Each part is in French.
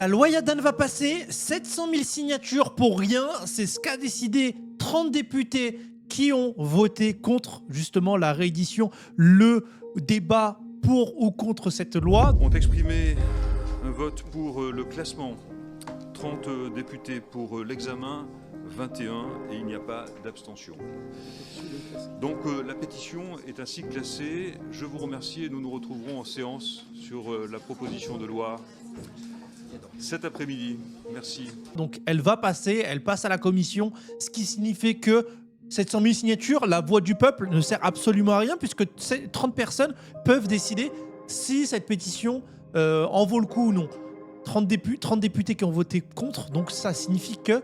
La loi Yadan va passer, 700 000 signatures pour rien, c'est ce qu'a décidé 30 députés qui ont voté contre justement la réédition, le débat pour ou contre cette loi. Ont exprimé un vote pour le classement, 30 députés pour l'examen, 21 et il n'y a pas d'abstention. Donc la pétition est ainsi classée. Je vous remercie et nous nous retrouverons en séance sur la proposition de loi cet après-midi. Merci. Donc elle va passer, elle passe à la commission, ce qui signifie que 700 000 signatures, la voix du peuple ne sert absolument à rien puisque 30 personnes peuvent décider si cette pétition en vaut le coup ou non. 30 députés qui ont voté contre, donc ça signifie que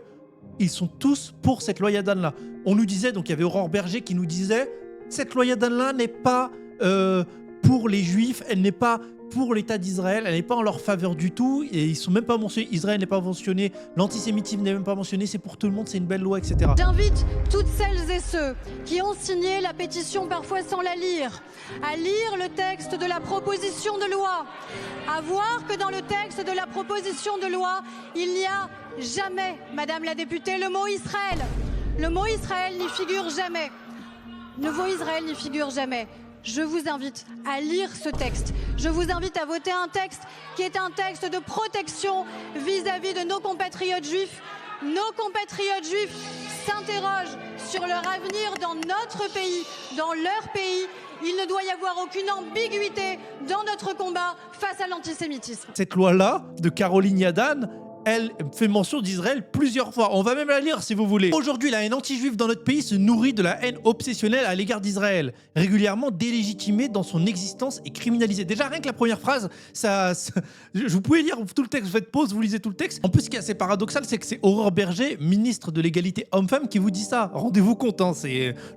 ils sont tous pour cette loi Yadan là. On nous disait, donc il y avait Aurore Berger qui nous disait, cette loi Yadan là n'est pas pour les juifs, elle n'est pas pour l'État d'Israël, elle n'est pas en leur faveur du tout, et ils sont même pas mentionnés, Israël n'est pas mentionné, l'antisémitisme n'est même pas mentionné, c'est pour tout le monde, c'est une belle loi, etc. J'invite toutes celles et ceux qui ont signé la pétition parfois sans la lire, à lire le texte de la proposition de loi, à voir que dans le texte de la proposition de loi, il n'y a jamais, Madame la députée, le mot Israël. Le mot Israël n'y figure jamais. Le mot Israël n'y figure jamais. Je vous invite à lire ce texte. Je vous invite à voter un texte qui est un texte de protection vis-à-vis de nos compatriotes juifs. Nos compatriotes juifs s'interrogent sur leur avenir dans notre pays, dans leur pays. Il ne doit y avoir aucune ambiguïté dans notre combat face à l'antisémitisme. Cette loi-là, de Caroline Yadan, elle fait mention d'Israël plusieurs fois. On va même la lire si vous voulez. Aujourd'hui, la haine anti-juive dans notre pays se nourrit de la haine obsessionnelle à l'égard d'Israël, régulièrement délégitimée dans son existence et criminalisée. Déjà, rien que la première phrase, vous pouvez lire tout le texte, vous faites pause, vous lisez tout le texte. En plus, ce qui est assez paradoxal, c'est que c'est Aurore Berger, ministre de l'égalité homme-femme, qui vous dit ça. Rendez-vous compte, hein,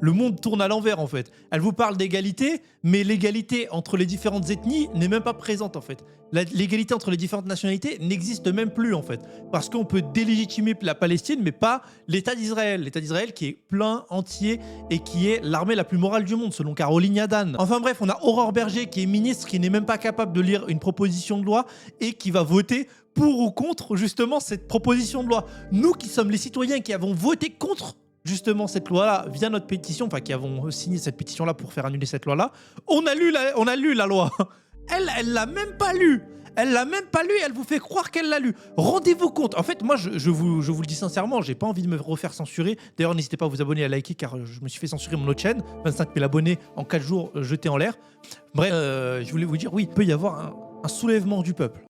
le monde tourne à l'envers en fait. Elle vous parle d'égalité, mais l'égalité entre les différentes ethnies n'est même pas présente en fait. L'égalité entre les différentes nationalités n'existe même plus en fait. Parce qu'on peut délégitimer la Palestine, mais pas l'État d'Israël. L'État d'Israël qui est plein, entier, et qui est l'armée la plus morale du monde, selon Caroline Yadan. Enfin bref, on a Aurore Berger qui est ministre, qui n'est même pas capable de lire une proposition de loi, et qui va voter pour ou contre justement cette proposition de loi. Nous qui sommes les citoyens qui avons voté contre justement cette loi-là via notre pétition, enfin qui avons signé cette pétition-là pour faire annuler cette loi-là, on a lu la loi. Elle l'a même pas lu. Elle l'a même pas lu et elle vous fait croire qu'elle l'a lu. Rendez-vous compte. En fait, moi, je vous le dis sincèrement, j'ai pas envie de me refaire censurer. D'ailleurs, n'hésitez pas à vous abonner, à liker, car je me suis fait censurer mon autre chaîne. 25 000 abonnés en 4 jours jetés en l'air. Bref, je voulais vous dire, oui, il peut y avoir un soulèvement du peuple.